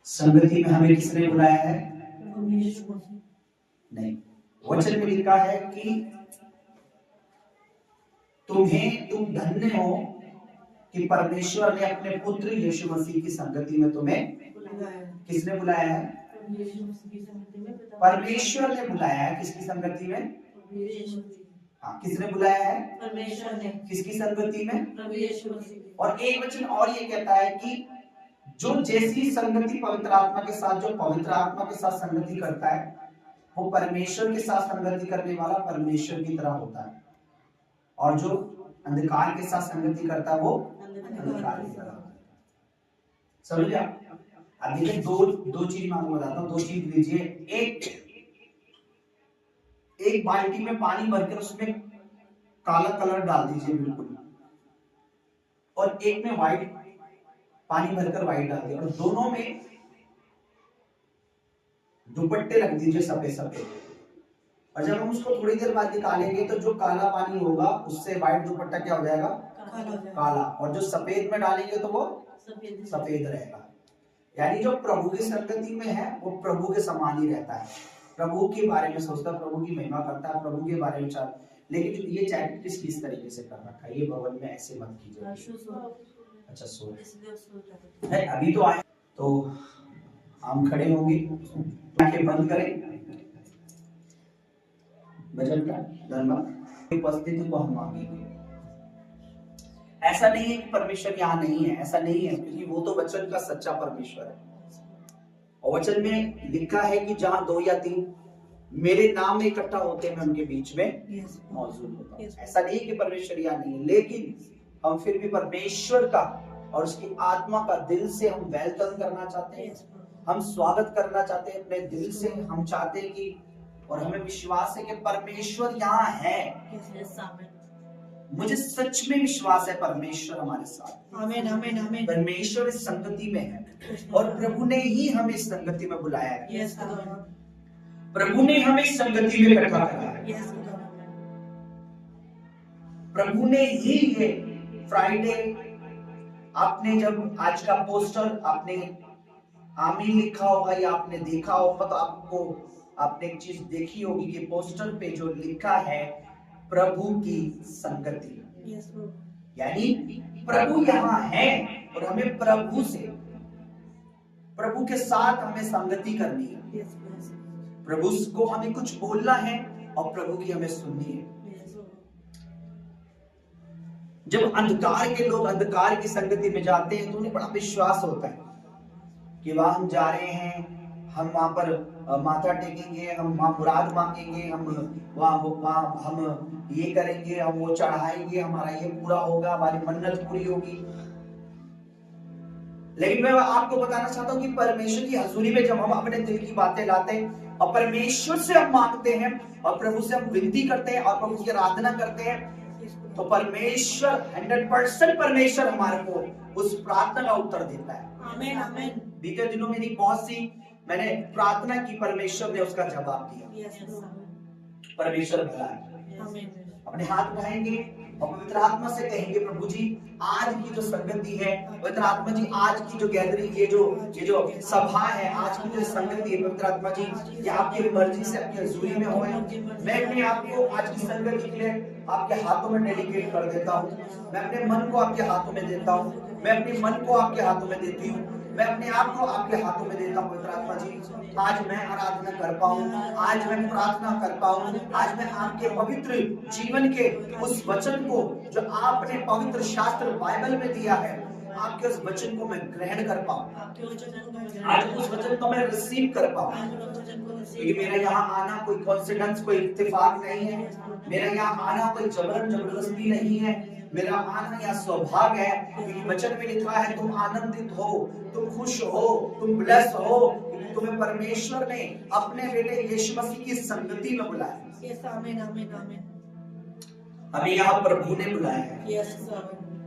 संगति में हमें किसने बुलाया है? नहीं, वचन में लिखा है कि तुम धन्य हो कि परमेश्वर ने अपने पुत्र यीशु मसीह की संगति में तुम्हें किसने बुलाया है? परमेश्वर ने बुलाया है। किसकी संगति में? हाँ, किसने बुलाया है? परमेश्वर ने। किसकी संगति में? प्रभु यीशु मसीह। और एक वचन और ये कहता है कि जो जैसी संगति पवित्र आत्मा के साथ, जो पवित्र आत्मा के साथ संगति करता है, वो परमेश्वर के साथ संगति करने वाला परमेश्वर की तरह होता है, और जो अंधकार के साथ संगति करता है वो अंधकार की तरह होता है। समझ गया? अब देखिए दो चीज मैं आपको बताता हूँ। दो चीज लीजिए। एक बाल्टी में पानी भरकर उसमें काला कलर डाल दीजिए बिल्कुल, और एक में व्हाइट पानी भरकर व्हाइट डाल दीजिए, और दोनों में दुपट्टे रख दीजिए सफेद सफेद। और जब हम उसको थोड़ी देर बाद निकालेंगे तो जो काला पानी होगा उससे व्हाइट दुपट्टा क्या हो जाएगा? काला। और जो सफेद में डालेंगे तो वो सफेद रहेगा। यानी जो प्रभु की संगति में है वो प्रभु के समान ही रहता है, प्रभु के बारे में सोचता है, प्रभु की महिमा करता है, प्रभु के बारे में चाहता। लेकिन जो ये चैट किस तरीके से कर रखा है, ये भवन में ऐसे मत कीजिए। अच्छा सो है, अभी तो आए तो हम खड़े होंगे, आंखें बंद करें, भजन का धन्यवाद उपस्थिति को हम मांगेंगे। ऐसा नहीं है कि परमेश्वर यहाँ नहीं है, ऐसा नहीं है, क्योंकि वो तो वचन का सच्चा परमेश्वर है। और वचन में लिखा है कि जहां 2 या 3 मेरे नाम में इकट्ठा होते हैं, मैं उनके बीच में मौजूद होता हूं। ऐसा नहीं कि परमेश्वर यहाँ नहीं है, लेकिन हम फिर भी परमेश्वर का और उसकी आत्मा का दिल से हम वेलकम करना चाहते हैं, हम स्वागत करना चाहते हैं अपने दिल से। हम चाहते हैं कि, और हमें विश्वास है कि परमेश्वर यहाँ है। मुझे सच में विश्वास है परमेश्वर हमारे साथ। आमीन आमीन आमीन। परमेश्वर इस संगति में है, और प्रभु ने ही हमें इस संगति में बुलाया है। प्रभु ने हमें इस संगति में इकट्ठा करा है। प्रभु ने ही ये फ्राइडे, आपने जब आज का पोस्टर आपने आमीन लिखा होगा या आपने देखा होगा, तो आपने एक चीज देखी होगी कि पोस्टर पे जो लिखा है प्रभु की संगति। यानी प्रभु यहाँ है और हमें प्रभु के साथ हमें संगति करनी है। प्रभु को हमें कुछ बोलना है और प्रभु की हमें सुननी है। जब अंधकार के लोग अंधकार की संगति में जाते हैं तो उन्हें बड़ा विश्वास होता है कि वहां हम जा रहे हैं, हम वहां पर माथा टेकेंगे, हम वहां मुराद मांगेंगे, हम वहां हम ये करेंगे, हम वो चढ़ाएंगे, हमारा ये पूरा होगा, हमारी मन्नत पूरी होगी। लेकिन मैं आपको बताना चाहता हूं कि परमेश्वर की हजूरी में जब हम अपने दिल की बातें लाते हैं और परमेश्वर से हम मांगते हैं और प्रभु से हम विनती करते हैं और प्रभु की आराधना करते हैं, तो परमेश्वर 100% परमेश्वर हमारे को उस प्रार्थना का उत्तर देता है। आमीन आमीन। बीते दिनों मेरी बहुत सी मैंने प्रार्थना की, परमेश्वर ने उसका जवाब दिया। परमेश्वर भला है। अपने हाथ उठाएंगे और पवित्र आत्मा से कहेंगे, प्रभु जी आज की जो संगति है, पवित्र आत्मा जी आज की जो गैदरिंग, ये जो सभा है, आज की जो संगति है, पवित्र आत्मा जी ये आपकी मर्जी से आपकी हजूरी में हो। मैं अपने आप को आज की संगति के लिए आपके हाथों में डेडिकेट कर देता हूँ। मैं अपने मन को आपके हाथों में देता हूँ, मैं अपने मन को आपके हाथों में देती हूँ, मैं अपने आप को आपके हाथों में देता हूँ। पवित्र आत्मा जी आज मैं आराधना कर पाऊँ, आज मैं प्रार्थना कर पाऊँ, आज मैं आपके पवित्र जीवन के उस वचन को जो आपने पवित्र शास्त्र बाइबल में दिया है, आपके उस वचन को मैं ग्रहण कर पाऊँ, आज उस वचन को मैं रिसीव कर पाऊँ। क्योंकि मेरा यहाँ आना कोई कोइंसिडेंस, कोई इत्तेफाक नहीं है, मेरा यहाँ आना कोई जबरदस्ती नहीं है, मेरा आना यहाँ सौभाग्य है। क्योंकि वचन में लिखा है तुम आनंदित हो, तुम खुश हो, तुम ब्लेस हो, क्योंकि तुम्हें परमेश्वर ने अपने बेटे यीशु मसीह की संगति में बुलाया। आमीन आमीन आमीन। हमें यहाँ प्रभु ने बुलाया है,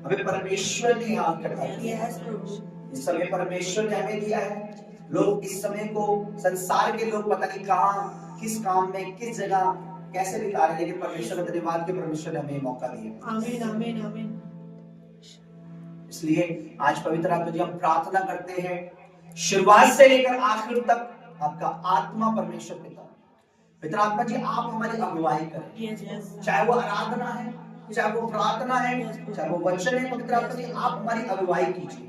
हमें परमेश्वर ने यहाँ इकट्ठा किया। इस समय परमेश्वर ने हमें दिया है। लोग इस समय को, संसार के लोग पता नहीं कहाँ, किस काम में, किस जगह कैसे बिता रहे, लेकिन परमेश्वर का धन्यवाद कि परमेश्वर ने हमें मौका दिया। आमीन आमीन आमीन। इसलिए आज पवित्र आत्मा जी हम प्रार्थना करते हैं शुरुआत से लेकर आखिर तक आपका आत्मा परमेश्वर पिता, पिता आत्मा जी आप हमारी अगुवाई करें, चाहे वो आराधना है, चाहे वो प्रार्थना है, चाहे वो वचन है, पवित्र आत्मा जी आप हमारी अगुवाई कीजिए।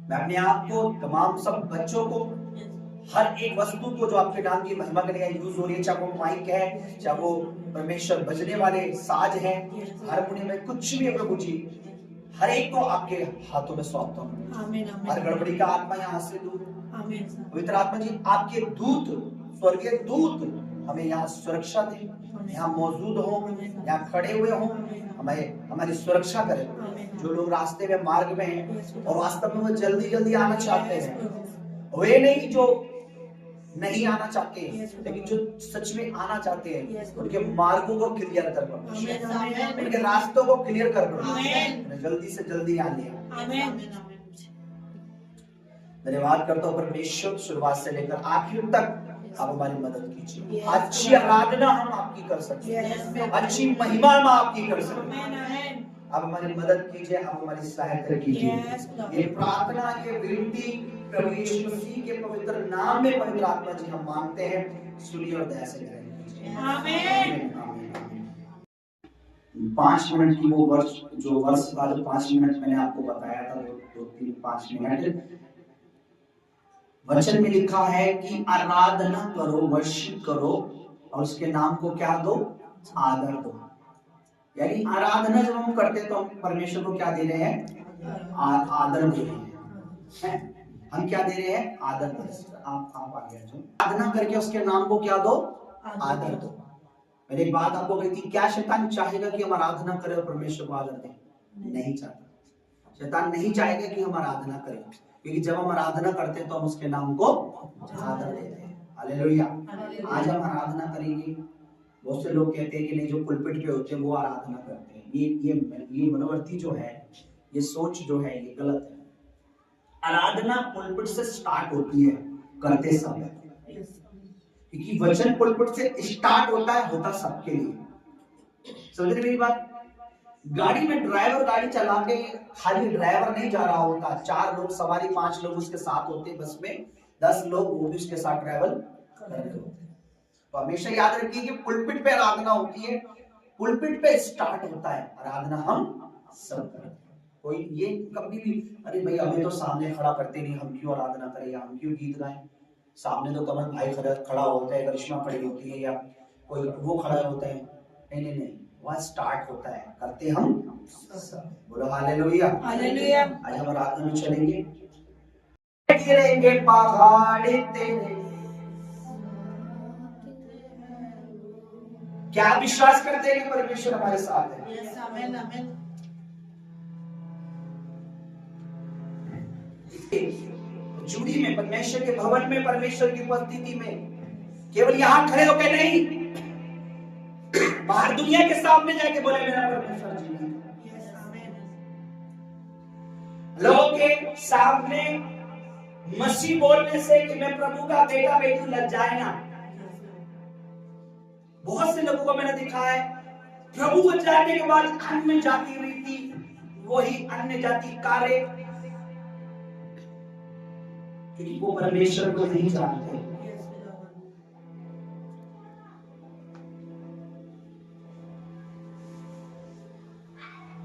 मैं अपने आप को, तमाम सब बच्चों को, हर एक वस्तु को जो आपके नाम की महिमा के लिए यूज हो रही है, चाहे वो माइक है, चाहे वो परमेश्वर बजने वाले साज है, हारमोनियम है, कुछ भी है प्रभु जी, हर एक को आपके हाथों में सौंपता हूँ। हर गड़बड़ी का आत्मा यहाँ से दूर, पवित्र आत्मा जी आपके दूत, स्वर्गीय दूत हमें यहाँ सुरक्षा दे, यहाँ मौजूद हो, यहाँ खड़े हुए हो, हमारी सुरक्षा करें। जो लोग रास्ते में, मार्ग में हैं और वास्तव में वो जल्दी जल्दी आना चाहते हैं, वे नहीं जो नहीं आना चाहते, लेकिन जो सच में आना चाहते हैं, उनके मार्गों को क्लियर कर दो, उनके रास्तों को क्लियर कर दो, जल्दी से जल्दी आ लिया। धन्यवाद करता हूँ परमेश्वर, शुरुआत से लेकर आखिर तक आप हमारी मदद कीजिए। अच्छी आराधना हम आपकी कर सकते हैं, अच्छी महिमा हम आपकी कर सकते हैं। आप हमारी मदद कीजिए, आप हमारी सहायता कीजिए। ये प्रार्थना, ये विनती प्रभु यीशु मसीह के पवित्र नाम में पवित्र आत्मा जी हम मांगते हैं, सुनिए और दया से करें। आमीन। 5 मिनट की वो वर्ष का जो 5 मिनट मैंने आपको बताया था, 2-3-5 मिनट वचन में लिखा है कि आराधना करो, वर्शिप करो और उसके नाम को क्या दो? आदर दो। यानी आराधना जब हम करते हैं तो हम परमेश्वर को क्या दे रहे हैं? आदर दे रहे हैं। हम क्या दे रहे हैं? आदर दे रहे हैं। आप आगे आ जाओ। आराधना करके उसके नाम को क्या दो? आदर दो। मैंने एक बात आपको कही थी, क्या शैतान चाहेगा कि हम आराधना करें और परमेश्वर को आदर दें? नहीं चाहता। शैतान नहीं चाहेगा कि हम आराधना करें, क्योंकि जब हम आराधना करते हैं तो हम उसके नाम को आदर देते हैं। हालेलुया। आज हम आराधना करेंगे। बहुत से लोग कहते हैं कि नहीं, जो पुलपिट पे होते हैं वो आराधना करते हैं। ये मनोवृत्ति जो है, ये सोच जो है, ये गलत है। आराधना पुलपिट से स्टार्ट होती है करते समय, क्योंकि वचन पुलपिट से स्टार्ट होता सबके लिए। समझ रहे मेरी बात? गाड़ी में ड्राइवर गाड़ी चला के खाली ड्राइवर नहीं जा रहा होता, 4 लोग सवारी, 5 लोग उसके साथ होते, बस में 10 लोग वो भी उसके साथ ट्रैवल कर रहे होते। तो हमेशा याद रखिए कि पुलपिट पे आराधना होती है, पुलपिट पे स्टार्ट होता है आराधना। हम सब करते हैं। कोई ये कभी भी अरे भाई हमें तो सामने खड़ा करते नहीं, हम क्यों आराधना करें या हम क्यों गीत गाएं? सामने तो कमल भाई खड़ा होता है, करिश्मा खड़ी होती है या कोई वो खड़ा होता है। नहीं, वहाँ स्टार्ट होता है, करते हम बोलो हालेलुया। हालेलुया। आज हम आराधना में चलेंगे। गिरेंगे पहाड़ तेरे, क्या विश्वास करते हैं कि परमेश्वर हमारे साथ है? यस, आमीन, आमीन। जुड़ी में, परमेश्वर के भवन में, परमेश्वर की उपस्थिति में केवल यहाँ खड़े होकर नहीं, बाहर दुनिया के सामने जाके बोले मेरा परमेश्वर जी। यस, आमीन। लोगों के सामने मसीह बोलने से कि मैं प्रभु का बेटा बेटी लग जाए ना। बहुत से लोगों को मैंने देखा है, प्रभु को जानने के बाद अन्य जाति रीति, वही अन्य जाति कार्य, क्योंकि वो परमेश्वर को नहीं जानते।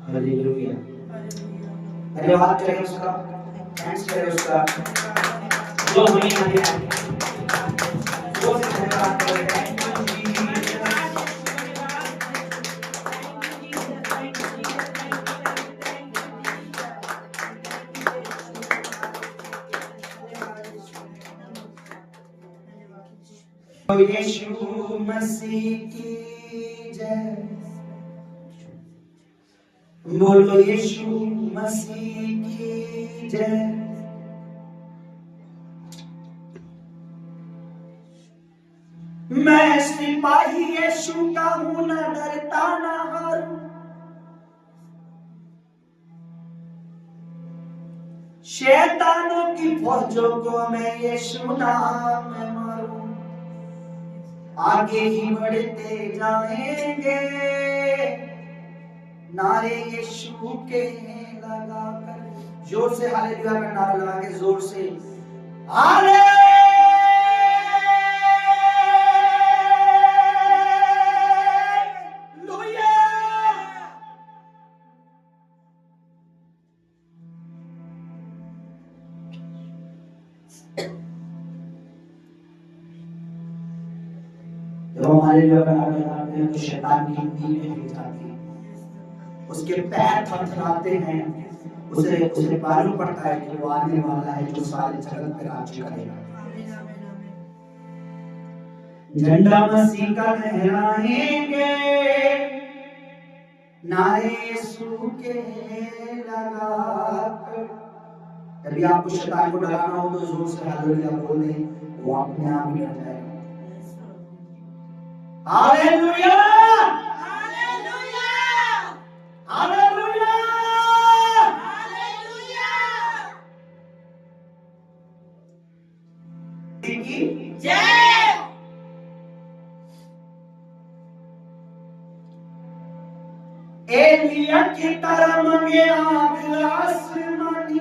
हालेलुया। धन्यवाद करें उसका, थैंक्स करें उसका जो हमें वो धन्यवाद करें। यीशु मसीह की जय, बोलो यीशु मसीह की जय। मैं सिपाही यीशु का हूं, न डरता न हारूं। शैतानों की फौजों को मैं यीशु नाम में मारूं। आगे ही बढ़ते जाएंगे, नारे यीशु के लगाकर जोर से हालेलुया का नारा लगा के जोर से हाले जब हमारे लिए बनाते हैं तो शैतान की नींद हिल जाती है, उसके पैर थरथराते हैं, उसे मालूम पड़ता है कि वो आने वाला है जो सारे जगत पे राज्य करेगा। झंडा मसीह का लहराएंगे, नारे यीशु के लगाकर। यदि आपको शैतान को डराना हो तो जोर से हालेलुया बोल दें, वो अपने आप ही डर जाएगा। हालेलुया हालेलुया हालेलुया हालेलुया की जय। एलिया की तरह मंगे आग आसमानी,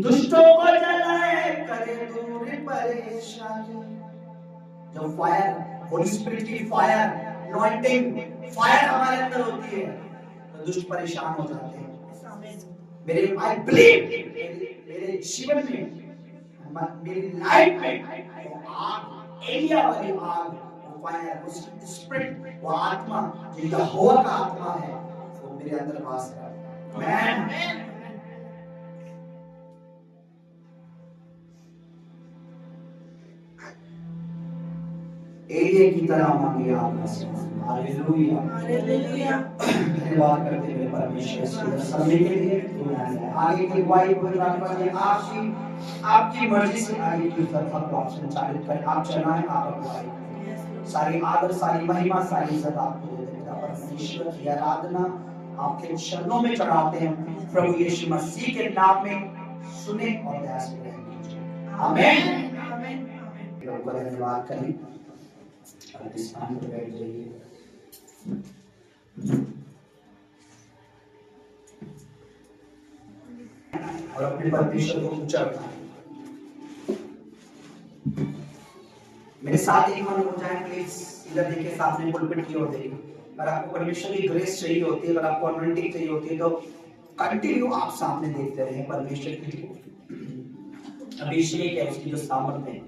दुष्टों को जलाए करे दूर परेशानी। जब फायर, होली स्पिरिट की फायर, अनॉइंटिंग फायर हमारे अंदर होती है तो दुष्ट परेशान हो जाते हैं। मेरे आई बिलीव मेरे जीवन में, मेरी लाइफ में वो आग, एलिया वाली आग, वो फायर, वो स्पिरिट, वो आत्मा जो यहोवा का आत्मा है, वो मेरे अंदर वास करता है। आमेन। एलिया की तरह मांगे आप हालेलुया हालेलुया। धन्यवाद करते हुए परमेश्वर से समय के लिए आगे की अगुवाई को आपकी मर्जी से आगे की तरफ आप संचालित करें, आप चलाएं, आप अगुवाई। सारी आदर, सारी महिमा, सारी इज्जत आपको देते हैं परमेश्वर। की आराधना आपके चरणों में चढ़ाते हैं प्रभु यीशु मसीह के नाम में। सुने और दया से रहने दीजिए। आमीन आमीन। धन्यवाद करें। स्थान पर बैठ जाइए। और अपने परमेश्वर को ऊंचा उठाएं। मेरे साथ एक मन हो जाए प्लीज, इधर देखिए, सामने पुलपिट की ओर देखिए। अगर आपको परमेश्वर की ग्रेस चाहिए होती है, अगर आपको अनॉइंटिंग चाहिए होती है तो कंटिन्यू आप सामने देखते रहे। परमेश्वर की अभिषेक है, उसकी जो सामर्थ है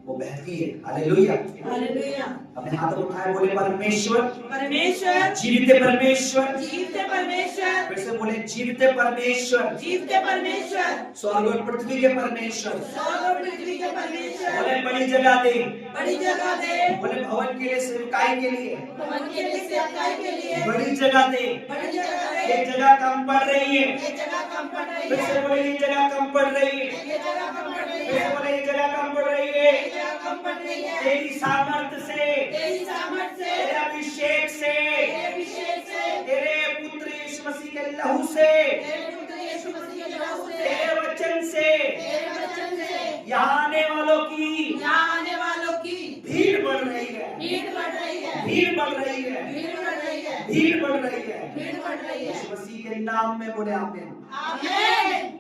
वो बहती है। Hallelujah hallelujah. अपने हाथ उठाए, बोले परमेश्वर, परमेश्वर, जीवित परमेश्वर, जीवित परमेश्वर, फिर से बोले जीवित परमेश्वर, जीवित परमेश्वर, स्वर्ग और पृथ्वी के परमेश्वर, स्वर्ग और पृथ्वी के परमेश्वर, बोले बड़ी जगह दे, बड़ी जगह दे, बोले भवन के लिए, सेवकाई के लिए, भवन के लिए, सेवकाई के लिए, बड़ी जगह दे। बड़ी जगह दे। ये जगह कम पड़ रही है, ये जगह कम पड़ रही फिर से है, बोले ये जगह कम पड़ रही है, ये जगह कम पड़ रही फिर से है, बोले ये जगह कम पड़ रही है। ये जगह कम पड़ रही है। तेरी सामर्थ से, तेरी सामर्थ से, तेरे अभिषेक से, तेरे अभिषेक से, तेरे पुत्र यीशु मसीह के लहू से, तेरे पुत्र यीशु मसीह के लहू से, तेरे वचन से, तेरे वचन से, यहाँ आने वालों की, यहाँ आने वालों की भीड़ बढ़ रही है, भीड़ बढ़ रही है, भीड़ बढ़ रही है, भीड़ बढ़ रही है, भीड़ बढ़ रही है। भीड़ बढ़ रही है। यीशु मसीह के नाम में बोले आमीन। आमीन।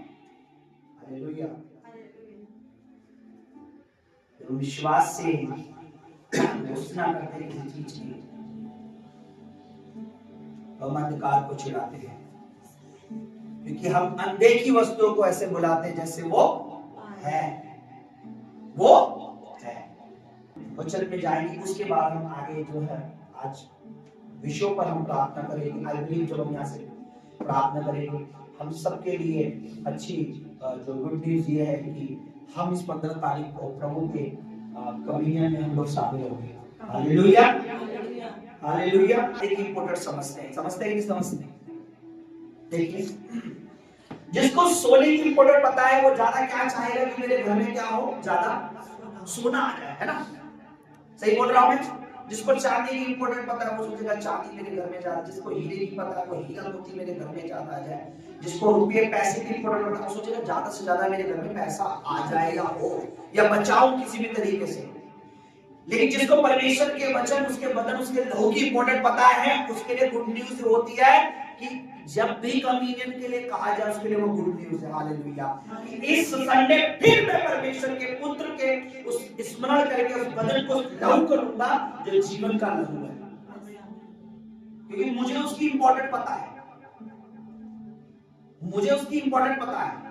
हालेलुया। तो विश्वास से घोषणा करते हैं किसी चीज की, हम अंधकार को छिड़ाते हैं, क्योंकि हम अनदेखी वस्तुओं को ऐसे बुलाते हैं जैसे वो है, वो है। वचन में जाएंगे, उसके बाद हम आगे जो है आज विषयों पर हम प्रार्थना करेंगे। आई बिलीव जब हम यहाँ से प्रार्थना करेंगे, हम सबके लिए अच्छी जो गुड न्यूज ये है कि हम इस 15 तारीख को प्रभु के कम्युनियन में हम लोग शामिल होंगे। Hallelujah hallelujah. एक इंपॉर्टेंट समझते हैं कि नहीं समझते? देखिए, जिसको सोने की इंपॉर्टेंट पता है वो ज्यादा क्या चाहेगा कि मेरे घर में क्या हो, ज्यादा सोना आ जाए, है ना? सही बोल रहा हूं मैं? जिसको चांदी की इंपॉर्टेंट पता है वो सोचेगा चांदी मेरे घर में ज्यादा, जिसको हीरे की पता है वो हीरा मोती मेरे घर में ज्यादा आ जाए, जिसको रुपये पैसे की इंपॉर्टेंट पता है वो सोचेगा ज्यादा से ज्यादा मेरे घर में पैसा आ जाए या हो या बचाऊं किसी भी तरीके से। लेकिन जिसको परमेश्वर के वचन, उसके बदन, उसके लहू की इंपॉर्टेंट पता है, उसके लिए गुड न्यूज होती है कि जब भी कम्युनियन के लिए कहा जाए उसके लिए वो गुड न्यूज है। हालेलुया। इस संडे फिर मैं परमेश्वर के पुत्र के उस स्मरण करके उस बदन को लहू करूंगा जो जीवन का लहू है, क्योंकि मुझे उसकी इंपॉर्टेंट पता है, मुझे उसकी इंपॉर्टेंट पता है।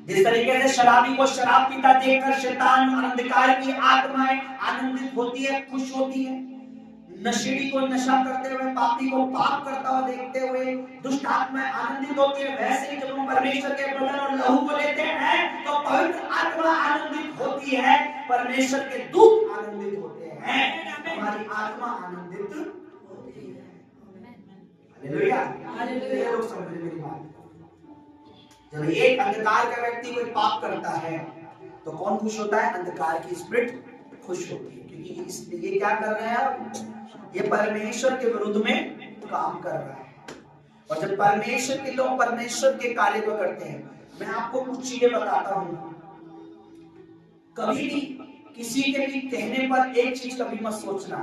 जिस तरीके से शराबी को शराब पीता देखकर शैतान अंधकार की आत्माएं आनंदित होती है, खुश होती है, नशेड़ी को नशा करते हुए, पापी को पाप करता हुआ देखते हुए दुष्ट आत्माएं आनंदित होती है, वैसे ही जब हम परमेश्वर के बदन और लहू को लेते हैं तो पवित्र आत्मा आनंदित होती है, परमेश्वर के दूत आनंदित होते हैं, हमारी आत्मा आनंदित होती है। हालेलुया। हालेलुया। लोग समझ मेरी बात। जब एक अंधकार का व्यक्ति कोई पाप करता है तो कौन खुश होता है? अंधकार की स्पिरिट खुश होती है, क्योंकि इसलिए ये क्या कर रहे हैं? ये परमेश्वर के विरुद्ध में काम कर रहा है। और जब परमेश्वर के लोग परमेश्वर के कार्य को करते हैं, मैं आपको कुछ चीजें बताता हूं, कभी भी किसी के भी कहने पर एक चीज कभी मत सोचना,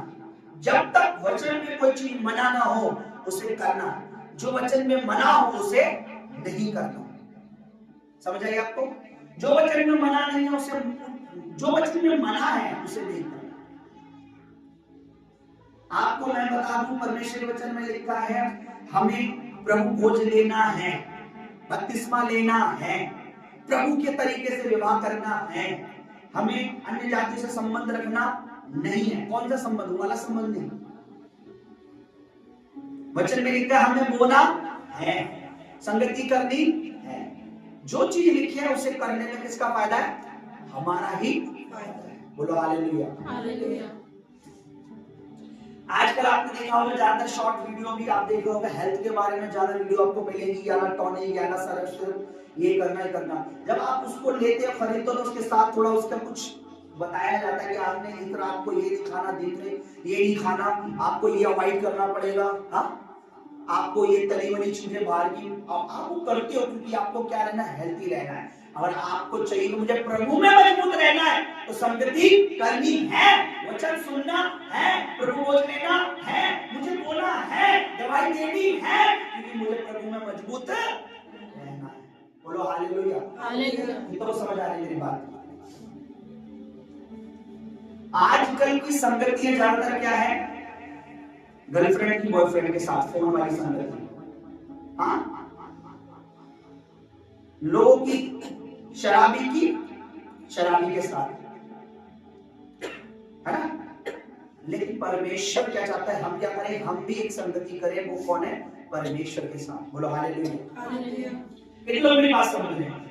जब तक वचन में कोई चीज मना ना हो उसे करना, जो वचन में मना हो उसे नहीं करना। समझ आइए आपको? जो वचन में मना नहीं है उसे, जो वचन में मना है उसे नहीं करना। आपको मैं बता दूं, परमेश्वर वचन में लिखा है हमें प्रभु भोज लेना है, बपतिस्मा लेना है, प्रभु के तरीके से विवाह करना है, हमें अन्य जाति से संबंध रखना नहीं है। कौन सा संबंध? वाला संबंध नहीं। वचन में लिखा है हमें बोला है, संगति करनी है। जो चीज लिखी है उसे करने में किसका फायदा है? हमारा ही फायदा है। बोलो हालेलुया। हालेलुया। आजकल आपने देखा होगा ज्यादा शॉर्ट वीडियो भी आप देख रहे होंगे, हेल्थ के बारे में ज्यादा वीडियो आपको मिलेगी, याना टॉनिक, याना सरस, ये करना ही करना। जब आप उसको लेते हो, खरीदते हो, तो उसके साथ थोड़ा उसका कुछ बताया जाता है कि आपने इस तरह आपको ये नहीं खाना, दिन में ये नहीं खाना, आपको ये अवॉइड करना पड़ेगा, हाँ आपको ये तली वाली चीजें बाहर की आपको करते हो, क्योंकि आपको क्या रहना है? हेल्थी रहना है। अगर आपको चाहिए कि मुझे प्रभु में मजबूत रहना है तो संगति करनी है, वचन सुनना है, प्रभु बोल लेना है, मुझे बोलना है, दवाई देनी है, क्योंकि मुझे प्रभु में मजबूत रहना है। बोलो हालेलुया। हालेलुया। तो समझ आ रही मेरी बात? आजकल की संगतियां ज्यादातर क्या है? गर्लफ्रेंड की बॉयफ्रेंड के साथ फोन वाली संगति, हाँ, लोगों की शराबी के साथ, है ना? लेकिन परमेश्वर क्या चाहता है? हम क्या करें? हम भी एक संगति करें। वो कौन है? परमेश्वर के साथ। बोलो हालेलुया। हालेलुया। कितने लोग मेरी बात समझ रहे हैं?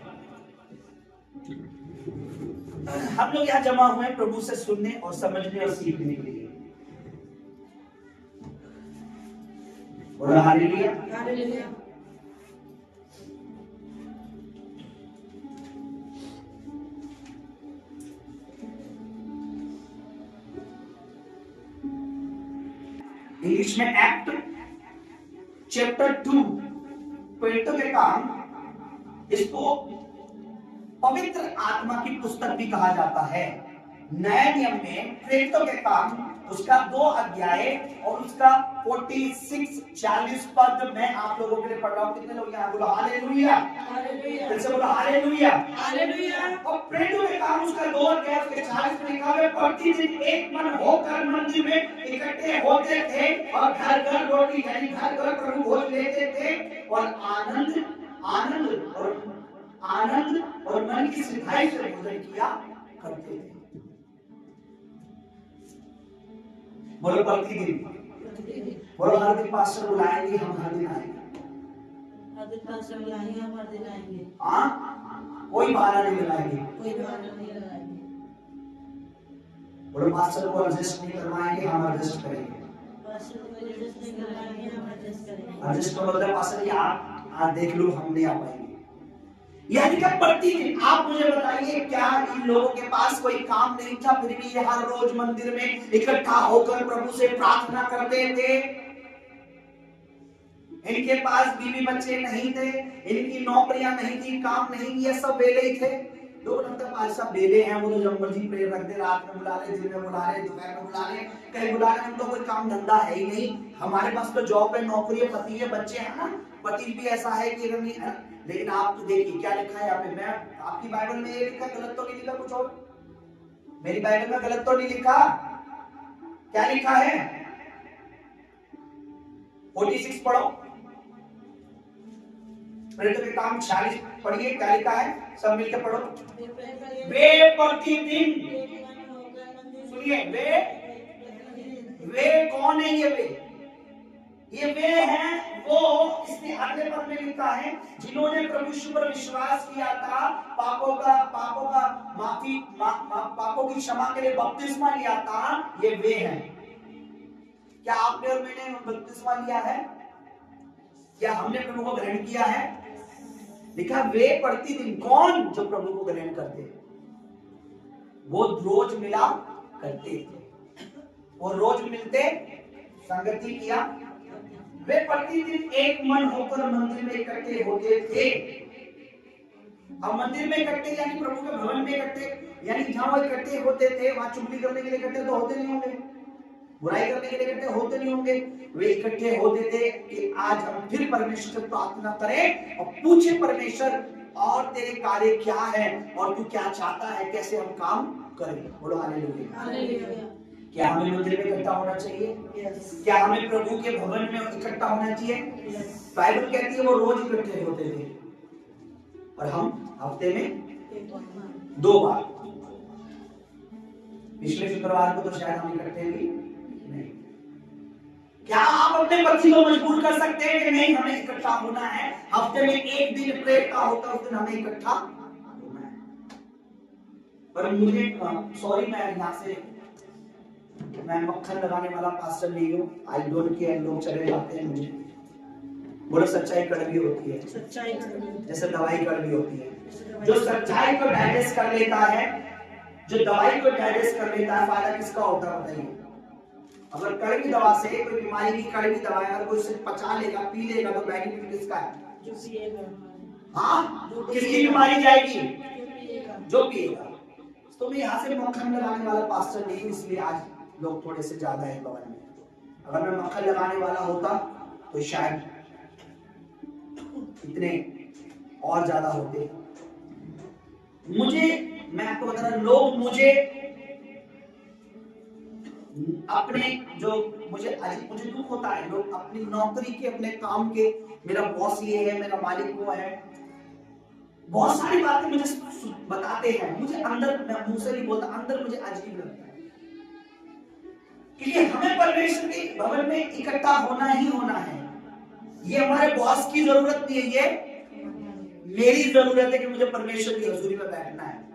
हम लोग यहाँ जमा हुए प्रभु से सुनने और समझने और सीखने के लिए। बोलो हालेलुया। हालेलुया। इंग्लिश में एक्ट चैप्टर 2 प्रेरितों के काम, इसको पवित्र आत्मा की पुस्तक भी कहा जाता है। नए नियम में प्रेरितों के काम उसका 2 अध्याय और उसका 46-40 पद मैं आप लोगों के लिए पढ़ रहा हूं। कितने लोग यहाँ? बोलो हालेलुया। हालेलुया। फिर से बोलो हालेलुया। हालेलुया। और प्रेरितों के काम उसका 2 अध्याय उसके 40 में लिखा है, प्रतिदिन एक मन होकर मंदिर में इकट्ठे होते थे और घर घर रोटी यानी घर घर प्रभु भोज लेते थे और आनंद और मन की सिधाई से भोजन किया करते थे। बोलो प्रतिदिन। बोलो हर दिन पास्टर बुलाएंगे, हम हर दिन आएंगे। हर दिन पास्टर बुलाएंगे, हम हर दिन आएंगे। हाँ, कोई बहाना नहीं लगाएंगे। कोई बहाना नहीं लगाएंगे। बोलो पास्टर को एडजस्ट नहीं करवाएंगे, हम एडजस्ट करेंगे। पास्टर को एडजस्ट नहीं करवाएंगे, हम एडजस्ट करेंगे। एडजस्ट करो मतलब पास्टर जी आप देख लो, हम नहीं आ पाएंगे। यानी कि प्रतिदिन आप मुझे बताइए, क्या इन लोगों के पास कोई काम नहीं था, फिर भी ये हर रोज मंदिर में इकट्ठा होकर प्रभु से प्रार्थना करते थे? इनके पास बीवी बच्चे नहीं थे, इनकी नौकरियां नहीं थी, काम नहीं, ये सब वेले ही थे, लोग लगता है आज सब बेले हैं, वो तो जब मर्जी प्रेयर रख दे, रात में बुला ले, दिन में बुला ले, दोपहर में बुला ले, कहीं बुला ले, उनको कोई काम धंधा है ही नहीं। हमारे पास तो जॉब है, नौकरी है, पति है, बच्चे हैं ना। पति भी ऐसा है कि अगर नहीं है, लेकिन आप तो देखिए क्या लिखा है यहाँ पे। मैं आपकी बाइबल में ये लिखा, गलत तो नहीं लिखा कुछ और? मेरी बाइबल में गलत तो नहीं लिखा? क्या लिखा है? 46 पढ़ो, मेरे तो काम 46 पढ़िए, क्या लिखा है? सब मिलकर पढ़ो। वे प्रतिदिन, सुनिए, वे कौन है? ये वे हैं वो, इसने अगले पद में लिखा है, जिन्होंने प्रभु यीशु पर विश्वास किया था, पापों का माफी, पापों की क्षमा के लिए बपतिस्मा लिया था, ये वे हैं। क्या आपने और मैंने बपतिस्मा लिया है? क्या हमने प्रभु को ग्रहण किया है? लिखा वे प्रतिदिन, कौन? जो प्रभु को ग्रहण करते, वो रोज मिला करते थे, वो रोज मिलते, संगति किया। वे प्रतिदिन एक मन होकर मंदिर में इकट्ठे होते थे। अब मंदिर में इकट्ठे यानी प्रभु के भवन में इकट्ठे, यानी जहां वो इकट्ठे होते थे वहां चुगली करने के लिए इकट्ठे तो होते नहीं होंगे, बुराई करने के लिए इकट्ठे होते नहीं होंगे। वे इकट्ठे होते थे कि आज हम फिर परमेश्वर से प्रार्थना करें और पूछे, परमेश्वर और तेरे कार्य क्या है और तू क्या चाहता है, कैसे हम काम करें। बोलो हालेलुया। क्या हमें मंदिर में इकट्ठा होना चाहिए? क्या हमें प्रभु के भवन में इकट्ठा होना चाहिए? बाइबल कहती है वो रोज इकट्ठे होते थे, और हम हफ्ते में 2 बार। पिछले शुक्रवार को तो शायद हम इकट्ठे भी नहीं। क्या आप अपने पति को मजबूर कर सकते हैं कि नहीं, हमें इकट्ठा होना है, हफ्ते में 1 दिन प्रेयर का होता है, उस दिन हमें इकट्ठा होना है। पर मुझे सॉरी, मैं यहाँ से मैं मक्खन लगाने वाला पास्टर नहीं हूँ। आई डोंट केयर, लोग चले जाते हैं मुझे। बोलो सच्चाई कड़वी होती है, सच्चाई जैसे दवाई कड़वी होती है। जो सच्चाई को डाइजेस्ट कर लेता है, जो दवाई को डाइजेस्ट कर लेता है, फायदा किसका होता है बताइए? अगर कड़वी दवा से, कोई बीमारी की कड़वी दवा अगर कोई उसे पचा लेगा, पी लेगा, तो बेनिफिट किसका है? जो पिएगा। हाँ, किसकी बीमारी जाएगी? जो पिएगा। तो मैं यहाँ से मक्खन लगाने वाला पास्टर नहीं हूँ, इसलिए आज लोग थोड़े से ज्यादा है भवन में। अगर मैं मक्खन लगाने वाला होता तो शायद इतने और ज्यादा होते। मैं आपको बता रहा हूं, लोग मुझे अपने मुझे दुख होता है, लोग अपनी नौकरी के, अपने काम के, मेरा बॉस ये है, मेरा मालिक वो है, बहुत सारी बातें मुझे बताते हैं। मुझे अंदर, मैं मुंह से नहीं बोलता, अंदर मुझे अजीब लगता है, क्योंकि हमें परमेश्वर के भवन में इकट्ठा होना ही होना है। ये हमारे बॉस की जरूरत नहीं है, ये मेरी जरूरत है कि मुझे परमेश्वर की हजूरी में बैठना है।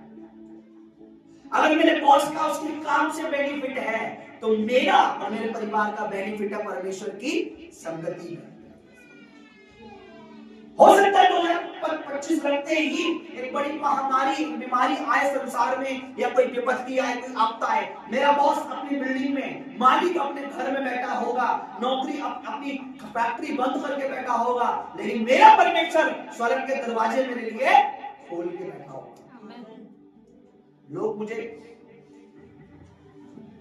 अगर मेरे बॉस का उसके काम से बेनिफिट है, तो मेरा और मेरे परिवार का बेनिफिट है परमेश्वर की संगति में। हो सकता है 2025 लगते ही एक बड़ी महामारी, बीमारी आए संसार में, या कोई विपत्ति आए, कोई आपदा आए, मेरा बॉस अपनी बिल्डिंग में, मालिक अपने घर में बैठा होगा, नौकरी अपनी फैक्ट्री बंद करके बैठा होगा, लेकिन मेरा परमेश्वर स्वर्ग के दरवाजे मेरे लिए खोल के बैठा होगा। लोग मुझे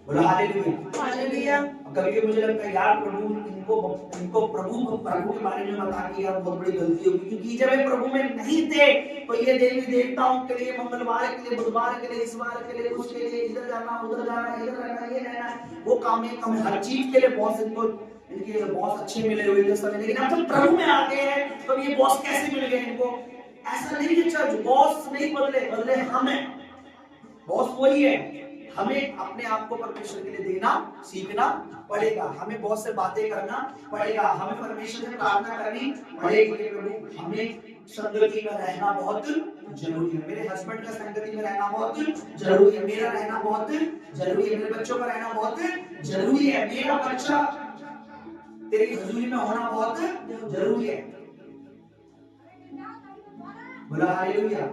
बोला हालेलुया। कभी मुझे लगता है यार प्रभु इनको प्रभु के बारे में बता के यार बहुत बड़ी गलती होगी, क्योंकि जब वे प्रभु में नहीं थे तो ये देवी देवताओं के लिए, मंगलवार के लिए, बुधवार के लिए, इस बार के लिए, उसके लिए, इधर जाना, उधर जाना, इधर रहना, ये रहना, वो काम है, हर चीज के लिए बॉस इनके बॉस अच्छे मिले हुए थे सब, लेकिन अब जब प्रभु में आ गए हैं तो ये बॉस कैसे मिल गए इनको? ऐसा नहीं कि चर्च बॉस नहीं बदले हमें, बॉस वही है। हमें अपने आप को परमेश्वर के लिए देना सीखना पड़ेगा, हमें बहुत से बातें करना पड़ेगा, हमें परमेश्वर से प्रार्थना करनी पड़ेगी कि प्रभु हमें संगति में रहना बहुत जरूरी है, मेरे हस्बैंड का संगति में रहना बहुत जरूरी है, मेरा रहना बहुत जरूरी है, मेरे बच्चों का रहना बहुत जरूरी है, मेरा बच्चा तेरी हजूरी में होना बहुत जरूरी है। बोला हालेलुया।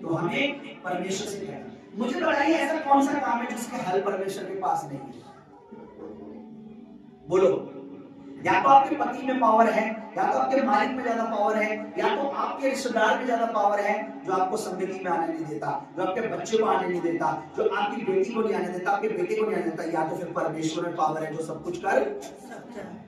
तो हमें परमेश्वर से कहना, मुझे बताइए ऐसा कौन सा काम है जिसके हल परमेश्वर के पास नहीं है? बोलो, या तो आपके पति में पावर है, या तो आपके मालिक में ज्यादा पावर है, या तो आपके रिश्तेदार में ज्यादा पावर है जो आपको संगति में आने नहीं देता, जो आपके बच्चे को आने नहीं देता, जो आपकी बेटी को नहीं आने देता, आपके बेटे को नहीं आने देता। या तो फिर परमेश्वर में पावर है जो सब कुछ कर सकता है।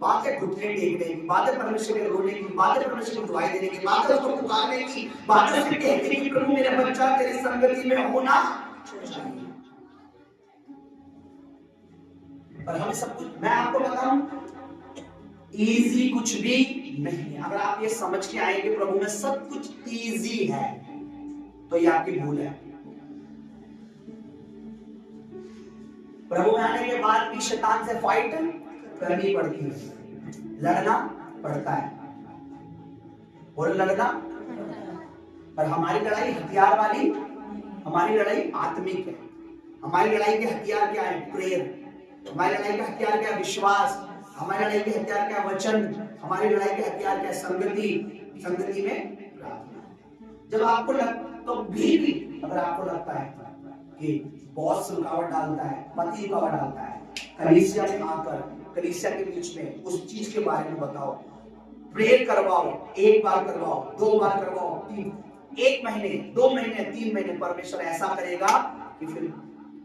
बात है घुटने टेकने की, बात है परमेश्वर के रोने की, बात है परमेश्वर को दुआई देने की, बात है उसको पुकारने की, बात है उसके कहने की प्रभु मेरा बच्चा तेरी संगति में होना चाहिए। पर हमें सब कुछ, मैं आपको बताऊं, इजी कुछ भी नहीं है। अगर आप ये समझ के आए कि प्रभु में सब कुछ इजी है, तो ये आपकी भूल है। प्रभु में आने के बाद भी शैतान से फाइट करनी पड़ती है, लड़ना पड़ता है, और लड़ना। पर हमारी लड़ाई हथियार वाली, हमारी लड़ाई आत्मिक है। हमारी लड़ाई के हथियार क्या है? प्रेयर। हमारी लड़ाई का हथियार क्या है? विश्वास। हमारी लड़ाई के हथियार क्या है? वचन। हमारी लड़ाई के हथियार क्या है? संगति। संगति में प्रार्थना। जब आपको तो भी अगर आपको लगता है कि बॉस रुकावट डालता है, पति रुकावट डालता है, कलीसिया में आकर, कलीसिया के बीच में उस चीज के बारे में बताओ, प्रेयर करवाओ, एक बार करवाओ, 2 बार करवाओ, 1 महीने, 2 महीने, 3 महीने, परमेश्वर ऐसा करेगा कि फिर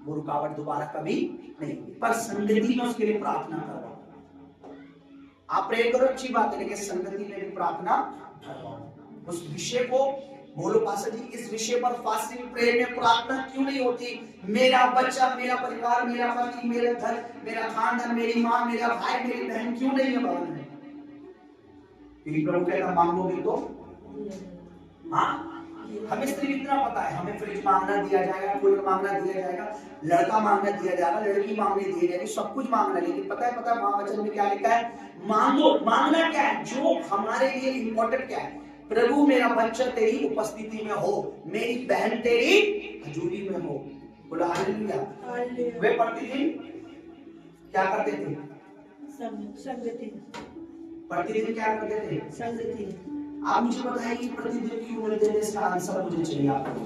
वो रुकावट दोबारा कभी नहीं। पर संगति में उसके लिए प्रार्थना करवाओ। आप प्रेयर करो, अच्छी बात है, लेकिन संगति में भी प्रार्थना करवाओ। उस विषय को बोलो, पास्टर जी इस विषय पर फास्टिंग प्रेयर में प्रार्थना क्यों नहीं होती? मेरा बच्चा, मेरा परिवार, मेरा पति, मेरा घर, मेरा खानदान, मेरी माँ, मेरा भाई, मेरी बहन क्यों नहीं है भवन में? क्योंकि प्रभु कहता मांगोगे तो हाँ। हमें सिर्फ इतना पता है, हमें फ्रिज मांगना दिया जाएगा, कूलर मांगना दिया जाएगा, लड़का मांगना दिया जाएगा, लड़की मांगने दी जाएगी, सब कुछ मांगना। लेकिन पता है मां वचन में क्या लिखा है? मांगो। मांगना क्या है? जो हमारे लिए इंपॉर्टेंट क्या है? प्रभु मेरा बच्चा तेरी उपस्थिति में हो, मेरी बहन तेरी हजूरी में हो। बोला हालेलुया। वे प्रतिदिन क्या करते थे? संगति। प्रतिदिन क्या करते थे? संगति। आप मुझे बताइए प्रतिदिन क्यों मिलते थे? इसका आंसर मुझे चाहिए आपको,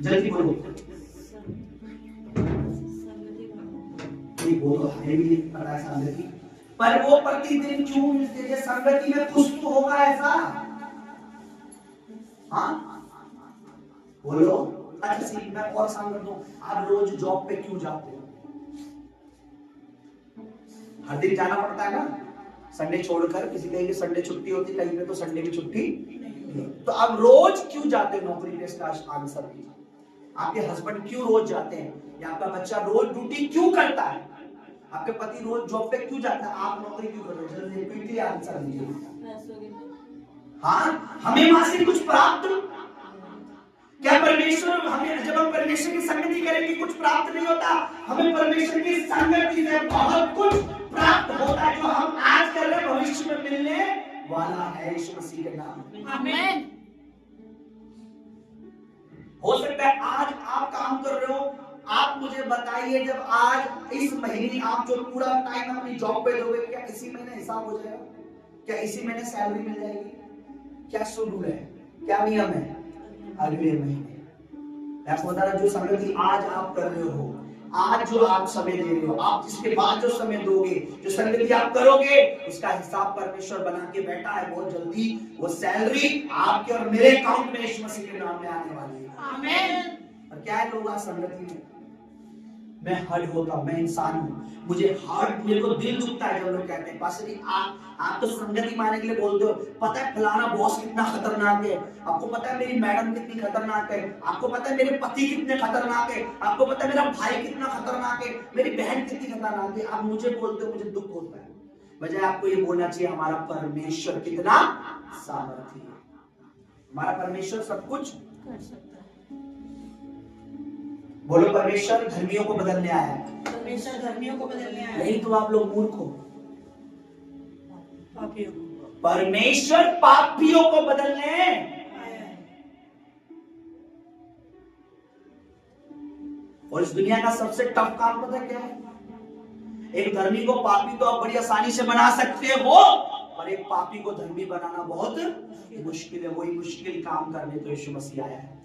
जल्दी बोलो। बोलो हालेलुया। पता है संगति, पर वो प्रतिदिन क्यों मिलते थे? संगति में कुछ तो होगा ऐसा। हाँ बोलो। अच्छा सी मैं और समझ दूं, आप रोज जॉब पे क्यों जाते हो? हर दिन जाना पड़ता है ना, संडे छोड़कर। किसी कहीं संडे छुट्टी होती, कहीं पे तो संडे की छुट्टी नहीं। तो आप रोज क्यों जाते हो नौकरी पे? इसका आंसर कीजिए। आपके हस्बैंड क्यों रोज जाते हैं? या आपका बच्चा रोज ड्यूटी क्यों करता है? आपके पति रोज जॉब पे क्यों जाता है? आप नौकरी क्यों कर रहे हो? जल्दी क्विकली आंसर दीजिए। हाँ, हमें वहां से कुछ प्राप्त? क्या परमेश्वर, हमें जब हम परमेश्वर की संगति करेंगे कुछ प्राप्त नहीं होता? हमें परमेश्वर की संगति से बहुत कुछ प्राप्त होता है। जो हम आज कर रहे हैं भविष्य में मिलने वाला है, यीशु मसीह के नाम में। आमीन। हो सकता है आज आप काम कर रहे हो, आप मुझे बताइए जब आज इस महीने आप जो पूरा टाइम अपनी जॉब पे दोगे, क्या इसी महीने हिसाब हो जाएगा? क्या इसी महीने सैलरी मिल जाएगी? क्या शेड्यूल है, क्या नियम है? अगले महीने। मैं बता रहा, जो संगति आज आप कर रहे हो, आज जो आप समय दे रहे हो, आप इसके बाद जो समय दोगे, जो संगति आप करोगे, उसका हिसाब परमेश्वर बना के बैठा है। बहुत जल्दी वो सैलरी आपके और मेरे अकाउंट में यीशु मसीह के नाम में आने वाली है। आमीन। और क्या है लोग आज संगति में? मैं हर्ट होता हूं, मैं इंसान हूं, मुझे हर्ट, मेरे को दिल दुखता है जब लोग कहते हैं पास्टर जी आप तो संगति मानने के लिए बोलते हो, पता है फलाना बॉस कितना खतरनाक है, आपको पता है मेरी मैडम कितनी खतरनाक है, आपको पता है मेरे पति कितने खतरनाक है, आपको पता है मेरा भाई कितना खतरनाक है, मेरी बहन कितनी खतरनाक है। आप मुझे बोलते हो, मुझे दुख होता है। बजाय आपको ये बोलना चाहिए हमारा परमेश्वर कितना सामर्थी है, हमारा परमेश्वर सब कुछ कर सकता है। बोलो परमेश्वर धर्मियों को बदलने आया है। परमेश्वर धर्मियों को बदलने आया है। नहीं तो आप लोग मूर्ख हो। पापियों। परमेश्वर पापियों को बदलने आया है। और इस दुनिया का सबसे टफ काम पता क्या है? एक धर्मी को पापी तो आप बड़ी आसानी से बना सकते हो, पर एक पापी को धर्मी बनाना बहुत मुश्किल है। वही मुश्किल काम करने तो यीशु मसीह आया है।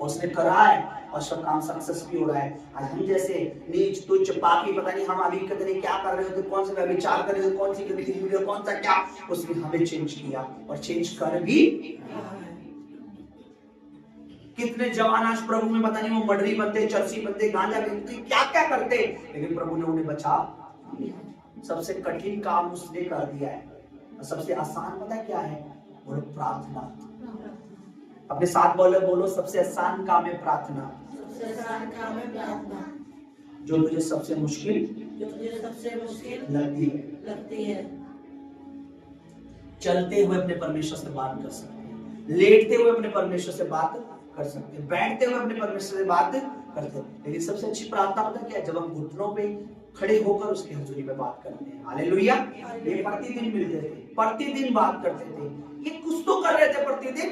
और उसने करा है और सब काम सक्सेस भी हो रहा है। आज हम जैसे नीच तुच्छ पापी, पता नहीं हम अभी कदरे क्या कर रहे होते, कौन से विचार कर रहे होते, कौन सी गंदी वीडियो, कौन सा क्या, उसने हमें चेंज किया और चेंज कर भी। कितने जवान आज प्रभु में, पता नहीं वो मडरी बनते, चर्सी बनते, गांजा पीते, क्या क्या करते, लेकिन प्रभु ने उन्हें बचा। सबसे कठिन काम उसने कर दिया है और सबसे आसान पता क्या है, बोलो प्रार्थना। अपने साथ बोलो सबसे आसान काम है प्रार्थना। सबसे आसान काम है प्रार्थना। जो तुझे सबसे मुश्किल लगती है। चलते हुए अपने परमेश्वर से बात कर सकते हैं, लेटते हुए अपने परमेश्वर से बात कर सकते हैं, बैठते हुए अपने परमेश्वर से बात करते हैं। लेकिन सबसे अच्छी प्रार्थना पता क्या है, जब हम घुटनों पे खड़े होकर उसकी हजूरी में बात करते हैं। हालेलुया। ये प्रतिदिन मिलते थे, प्रतिदिन बात करते थे, ये कुछ तो कर रहे थे प्रतिदिन।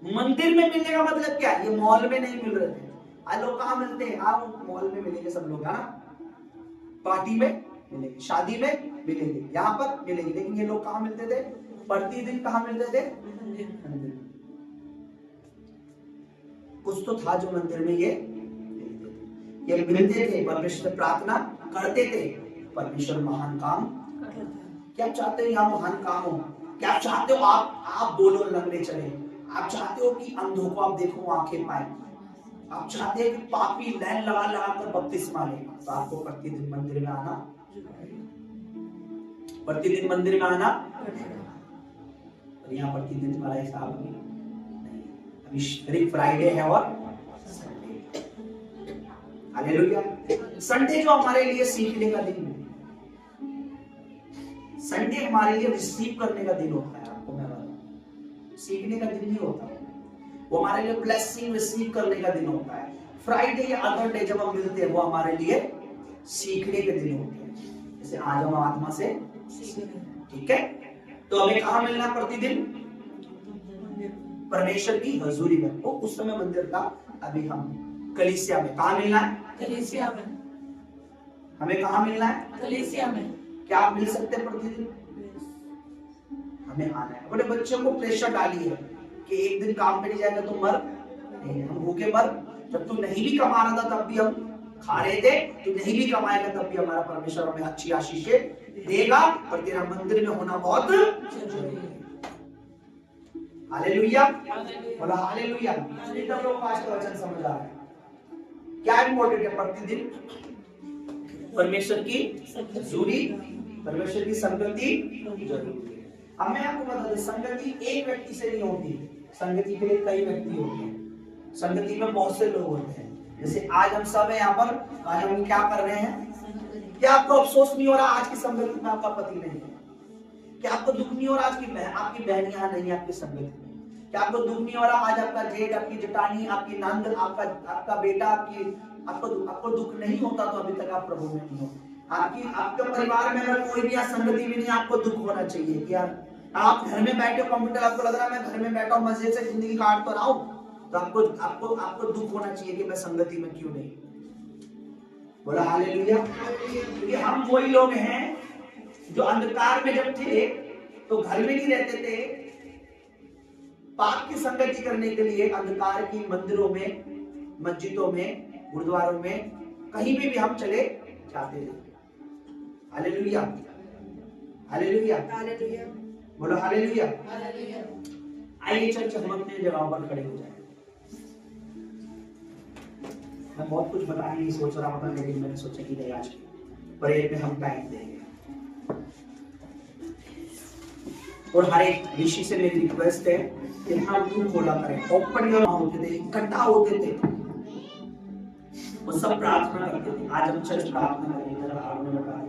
मंदिर में मिलने का मतलब क्या है, ये मॉल में नहीं मिल रहे थे। आज लोग कहाँ मिलते हैं, आप मॉल में मिलेंगे सब लोग, है ना, पार्टी में मिलेंगे, शादी में मिलेंगे, यहाँ पर मिलेंगे, लेकिन ये लोग कहाँ मिलते थे, प्रतिदिन कहाँ मिलते थे, मंदिर। कुछ तो था जो मंदिर में ये मिलते थे, परमेश्वर से प्रार्थना करते थे, परमेश्वर महान काम। क्या चाहते हो यहाँ महान काम हो, क्या चाहते हो आप बोलो लंगड़े चले, आप चाहते हो कि अंधों को आप देखो आंखें पाए, आप चाहते हैं कि पापी लाइन लगा कर बपतिस्मा ले, तो आपको प्रतिदिन मंदिर में आना, प्रतिदिन मंदिर में आना। और यहाँ प्रतिदिन तुम्हारा हिसाब नहीं, अभी सिर्फ फ्राइडे है और संडे। हालेलुया। संडे जो हमारे लिए सीखने का दिन है, संडे हमारे लिए रिसीव करने का दिन होता है। आपको मैं बताऊं, सीखने का दिन नहीं होता, वो हमारे लिए ब्लेसिंग रिसीव करने का दिन होता है। फ्राइडे या अदर डे जब हम मिलते हैं वो हमारे लिए सीखने के दिन होते हैं। जैसे आज हम आत्मा से, ठीक है, तो हमें कहाँ मिलना प्रतिदिन, परमेश्वर की हजूरी में। वो उस समय मंदिर था, अभी हम कलीसिया में। कहाँ मिलना है, कलीसिया में। हमें कहाँ मिलना है, कलीसिया में। क्या आप मिल सकते हैं प्रतिदिन, हमें आना है। अपने बच्चों को प्रेशर डालिए कि एक दिन काम पे नहीं जाएगा तो मर नहीं, हम भूखे मर। जब तू नहीं भी कमा रहा था तब भी हम खा रहे थे, तू नहीं भी कमाएगा तब भी हमारा परमेश्वर हमें अच्छी आशीषें देगा, और तेरा मंदिर में होना बहुत जरूरी है। हालेलुया, बोला हालेलुया। सब लोग आज का वचन समझ आ रहा है, क्या इंपॉर्टेंट है, प्रतिदिन परमेश्वर की हजूरी, परमेश्वर की संगति जरूरी है। अब मैं आपको बता दूं, संगति एक व्यक्ति से नहीं होती, संगति के लिए कई व्यक्ति होते हैं, संगति में बहुत से लोग होते हैं। जैसे आज हम सब है यहाँ पर, आज हम क्या कर रहे हैं, क्या आपको अफसोस नहीं हो रहा आज की संगति में आपका पति नहीं है? क्या आपको दुख नहीं हो रहा आज की आपकी बहन यहाँ नहीं है आपकी संगति में? क्या आपको दुख नहीं हो रहा आज आपका जेठ, आपकी जटानी, आपकी नंद, आपका बेटा, आपको दुख नहीं होता तो अभी तक आप प्रभु में नहीं हो। आपके परिवार में अगर कोई भी संगति में नहीं, आपको दुख होना चाहिए कि यार आप घर में बैठे हो कंप्यूटर, आपको लग रहा है मैं घर में बैठा हूँ मजे से जिंदगी काट तो रहा हूँ, तो आपको दुख होना चाहिए कि मैं संगति में क्यों नहीं। बोला हालेलुया। क्योंकि हम वही लोग हैं जो अंधकार में जब थे तो घर में नहीं रहते थे, पाप की संगति करने के लिए अंधकार की मंदिरों में, मस्जिदों में, गुरुद्वारों में, कहीं भी हम चले जाते थे। हालेलुया, हालेलुया, हालेलुया, बोलो हालेलुया। हालेलुया। आइए चर्च हम अपने जगहों पर खड़े हो जाए। मैं बहुत कुछ बताने की सोच रहा था, लेकिन मैंने सोचा कि नहीं, आज प्रेयर में हम टाइम देंगे। और हर एक ऋषि से मेरी रिक्वेस्ट है कि हम मुंह खोला करें, ओपन होते थे, इकट्ठा होते थे, वो सब प्रार्थना करते थे। आज हम चर्च प्रार्थना करेंगे।